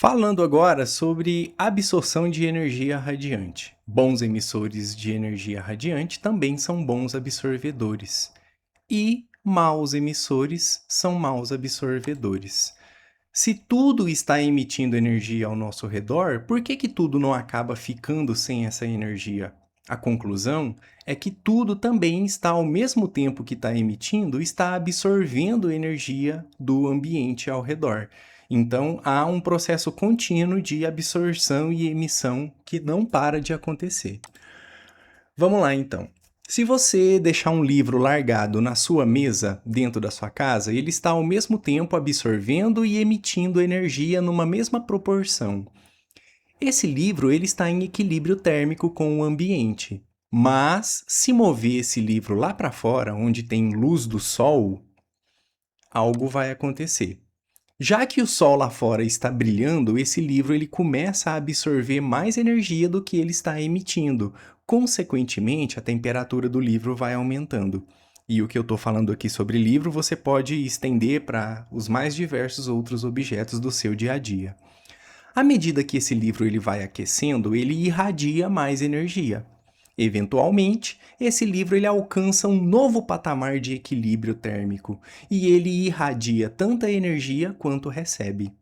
Falando agora sobre absorção de energia radiante. Bons emissores de energia radiante também são bons absorvedores. E maus emissores são maus absorvedores. Se tudo está emitindo energia ao nosso redor, por que tudo não acaba ficando sem essa energia? A conclusão é que tudo também está, ao mesmo tempo que está emitindo, está absorvendo energia do ambiente ao redor. Então, há um processo contínuo de absorção e emissão que não para de acontecer. Vamos lá, então. Se você deixar um livro largado na sua mesa, dentro da sua casa, ele está ao mesmo tempo absorvendo e emitindo energia numa mesma proporção. Esse livro ele está em equilíbrio térmico com o ambiente. Mas, se mover esse livro lá para fora, onde tem luz do sol, algo vai acontecer. Já que o sol lá fora está brilhando, esse livro ele começa a absorver mais energia do que ele está emitindo. Consequentemente, a temperatura do livro vai aumentando. E o que eu estou falando aqui sobre livro, você pode estender para os mais diversos outros objetos do seu dia a dia. À medida que esse livro ele vai aquecendo, ele irradia mais energia. Eventualmente, esse livro ele alcança um novo patamar de equilíbrio térmico e ele irradia tanta energia quanto recebe.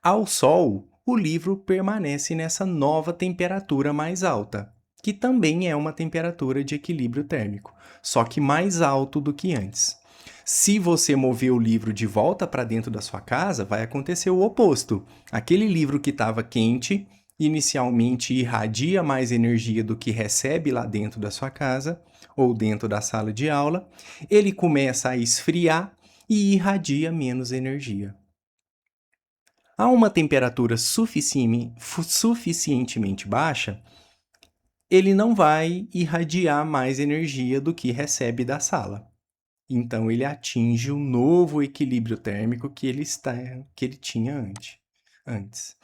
Ao Sol, o livro permanece nessa nova temperatura mais alta, que também é uma temperatura de equilíbrio térmico, só que mais alto do que antes. Se você mover o livro de volta para dentro da sua casa, vai acontecer o oposto. Aquele livro que estava quente inicialmente irradia mais energia do que recebe lá dentro da sua casa ou dentro da sala de aula, ele começa a esfriar e irradia menos energia. A uma temperatura suficientemente baixa, ele não vai irradiar mais energia do que recebe da sala. Então ele atinge o novo equilíbrio térmico que ele tinha antes.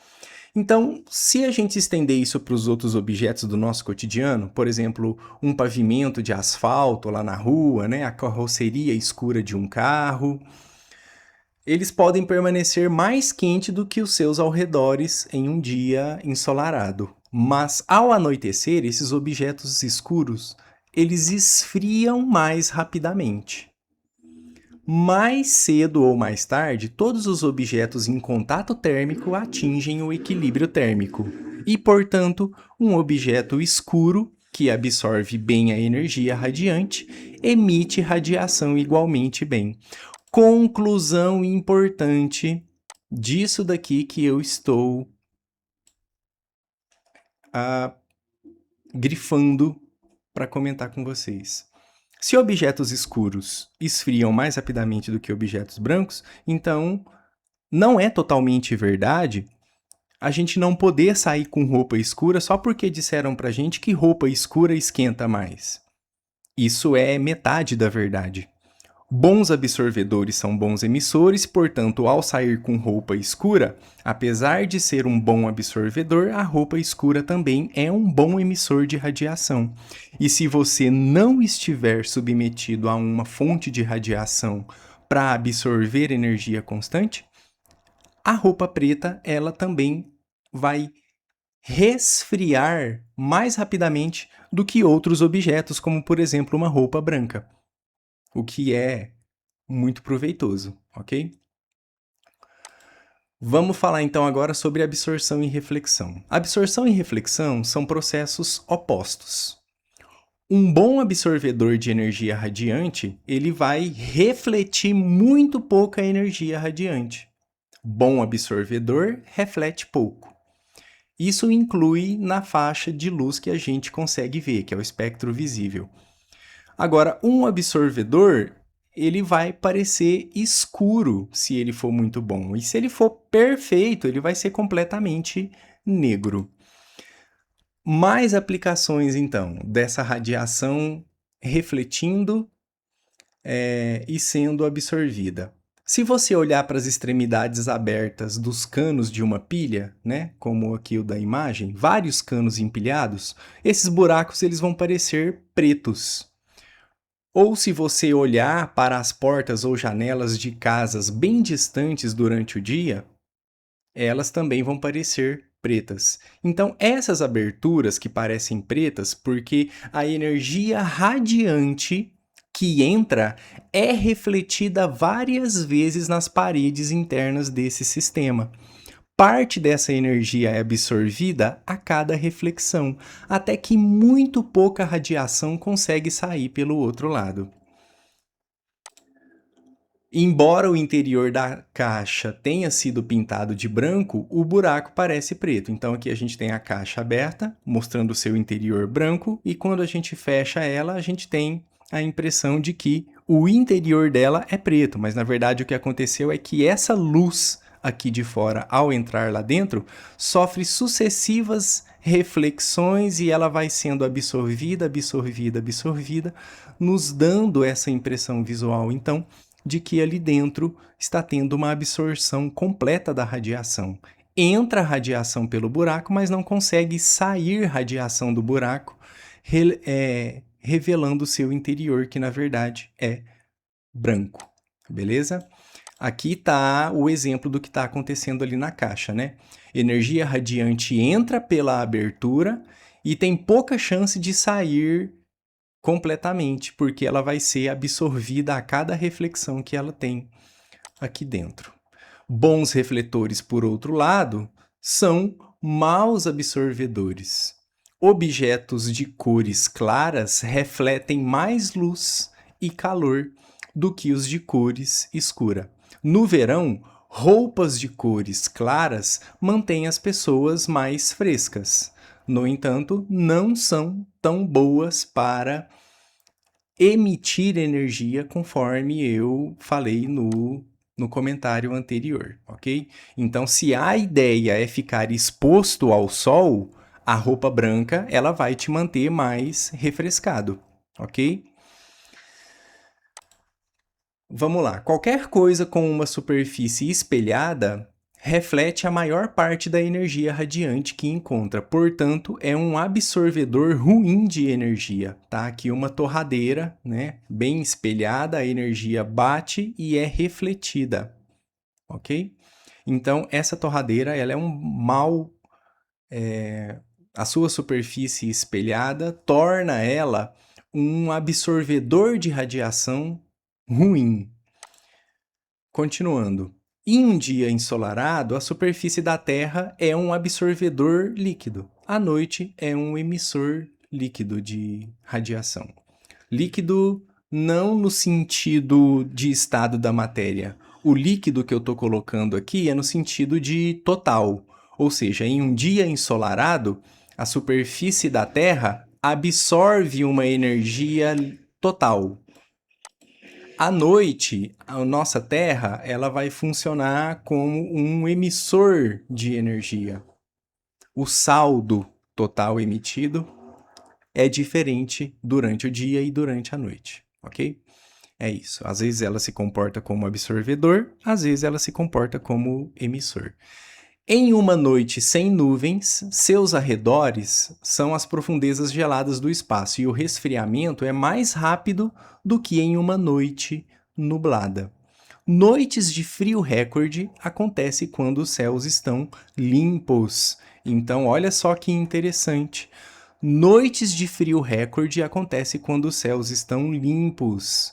Então, se a gente estender isso para os outros objetos do nosso cotidiano, por exemplo, um pavimento de asfalto lá na rua, né, a carroceria escura de um carro, eles podem permanecer mais quente do que os seus arredores em um dia ensolarado. Mas ao anoitecer, esses objetos escuros, eles esfriam mais rapidamente. Mais cedo ou mais tarde, todos os objetos em contato térmico atingem o equilíbrio térmico. E, portanto, um objeto escuro, que absorve bem a energia radiante, emite radiação igualmente bem. Conclusão importante disso daqui que eu estou grifando para comentar com vocês. Se objetos escuros esfriam mais rapidamente do que objetos brancos, então não é totalmente verdade a gente não poder sair com roupa escura só porque disseram pra gente que roupa escura esquenta mais. Isso é metade da verdade. Bons absorvedores são bons emissores, portanto, ao sair com roupa escura, apesar de ser um bom absorvedor, a roupa escura também é um bom emissor de radiação. E se você não estiver submetido a uma fonte de radiação para absorver energia constante, a roupa preta ela também vai resfriar mais rapidamente do que outros objetos, como por exemplo uma roupa branca, o que é muito proveitoso, ok? Vamos falar então agora sobre absorção e reflexão. Absorção e reflexão são processos opostos. Um bom absorvedor de energia radiante, ele vai refletir muito pouca energia radiante. Bom absorvedor reflete pouco. Isso inclui na faixa de luz que a gente consegue ver, que é o espectro visível. Agora, um absorvedor, ele vai parecer escuro se ele for muito bom. E se ele for perfeito, ele vai ser completamente negro. Mais aplicações, então, dessa radiação refletindo e sendo absorvida. Se você olhar para as extremidades abertas dos canos de uma pilha, né, como aqui o da imagem, vários canos empilhados, esses buracos eles vão parecer pretos. Ou se você olhar para as portas ou janelas de casas bem distantes durante o dia, elas também vão parecer pretas. Então, essas aberturas que parecem pretas, porque a energia radiante que entra é refletida várias vezes nas paredes internas desse sistema. Parte dessa energia é absorvida a cada reflexão, até que muito pouca radiação consegue sair pelo outro lado. Embora o interior da caixa tenha sido pintado de branco, o buraco parece preto. Então aqui a gente tem a caixa aberta, mostrando o seu interior branco, e quando a gente fecha ela, a gente tem a impressão de que o interior dela é preto, mas na verdade o que aconteceu é que essa luz aqui de fora, ao entrar lá dentro, sofre sucessivas reflexões e ela vai sendo absorvida, nos dando essa impressão visual. Então, de que ali dentro está tendo uma absorção completa da radiação. Entra radiação pelo buraco, mas não consegue sair radiação do buraco, revelando o seu interior, que na verdade é branco. Beleza? Aqui está o exemplo do que está acontecendo ali na caixa, né? Energia radiante entra pela abertura e tem pouca chance de sair completamente, porque ela vai ser absorvida a cada reflexão que ela tem aqui dentro. Bons refletores, por outro lado, são maus absorvedores. Objetos de cores claras refletem mais luz e calor do que os de cores escura. No verão, roupas de cores claras mantêm as pessoas mais frescas. No entanto, não são tão boas para emitir energia, conforme eu falei no comentário anterior, ok? Então, se a ideia é ficar exposto ao sol, a roupa branca ela vai te manter mais refrescado, ok? Vamos lá. Qualquer coisa com uma superfície espelhada reflete a maior parte da energia radiante que encontra, portanto, é um absorvedor ruim de energia. Tá aqui uma torradeira, né, bem espelhada, a energia bate e é refletida, ok? Então, essa torradeira ela é um mau... a sua superfície espelhada torna ela um absorvedor de radiação ruim. Continuando. Em um dia ensolarado, a superfície da Terra é um absorvedor líquido. À noite, é um emissor líquido de radiação. Líquido não no sentido de estado da matéria. O líquido que eu estou colocando aqui é no sentido de total. Ou seja, em um dia ensolarado, a superfície da Terra absorve uma energia total. À noite, a nossa Terra ela vai funcionar como um emissor de energia. O saldo total emitido é diferente durante o dia e durante a noite, ok? É isso. Às vezes ela se comporta como absorvedor, às vezes ela se comporta como emissor. Em uma noite sem nuvens, seus arredores são as profundezas geladas do espaço e o resfriamento é mais rápido do que em uma noite nublada. Noites de frio recorde acontecem quando os céus estão limpos. Então, olha só que interessante. Noites de frio recorde acontecem quando os céus estão limpos.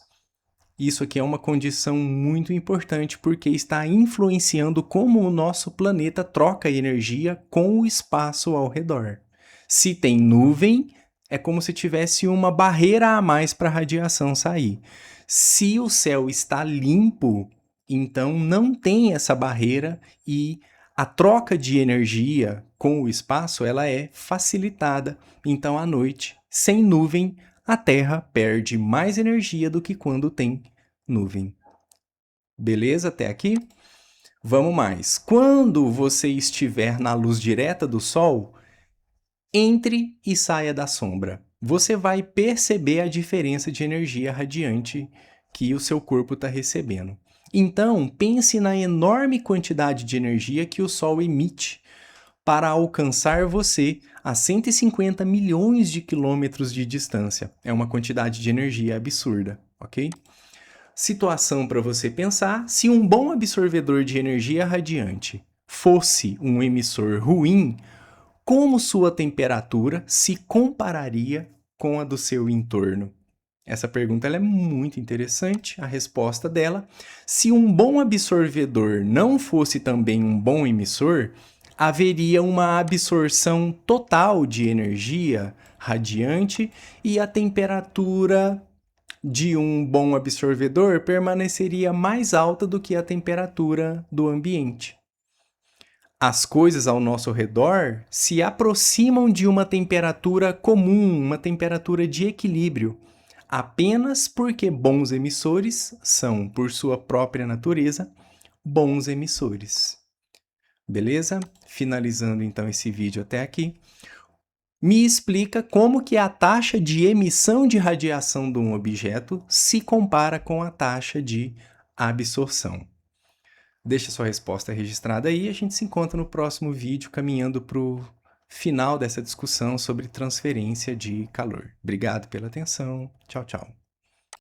Isso aqui é uma condição muito importante porque está influenciando como o nosso planeta troca energia com o espaço ao redor. Se tem nuvem, é como se tivesse uma barreira a mais para a radiação sair. Se o céu está limpo, então não tem essa barreira e a troca de energia com o espaço ela é facilitada. Então, à noite, sem nuvem, a Terra perde mais energia do que quando tem nuvem. Beleza até aqui? Vamos mais. Quando você estiver na luz direta do Sol, entre e saia da sombra. Você vai perceber a diferença de energia radiante que o seu corpo está recebendo. Então, pense na enorme quantidade de energia que o Sol emite para alcançar você a 150 milhões de quilômetros de distância. É uma quantidade de energia absurda, ok? Situação para você pensar: se um bom absorvedor de energia radiante fosse um emissor ruim, como sua temperatura se compararia com a do seu entorno? Essa pergunta ela é muito interessante. A resposta dela: se um bom absorvedor não fosse também um bom emissor, haveria uma absorção total de energia radiante e a temperatura de um bom absorvedor permaneceria mais alta do que a temperatura do ambiente. As coisas ao nosso redor se aproximam de uma temperatura comum, uma temperatura de equilíbrio, apenas porque bons emissores são, por sua própria natureza, bons emissores. Beleza? Finalizando então esse vídeo até aqui. Me explica como que a taxa de emissão de radiação de um objeto se compara com a taxa de absorção. Deixa sua resposta registrada aí e a gente se encontra no próximo vídeo caminhando para o final dessa discussão sobre transferência de calor. Obrigado pela atenção. Tchau, tchau.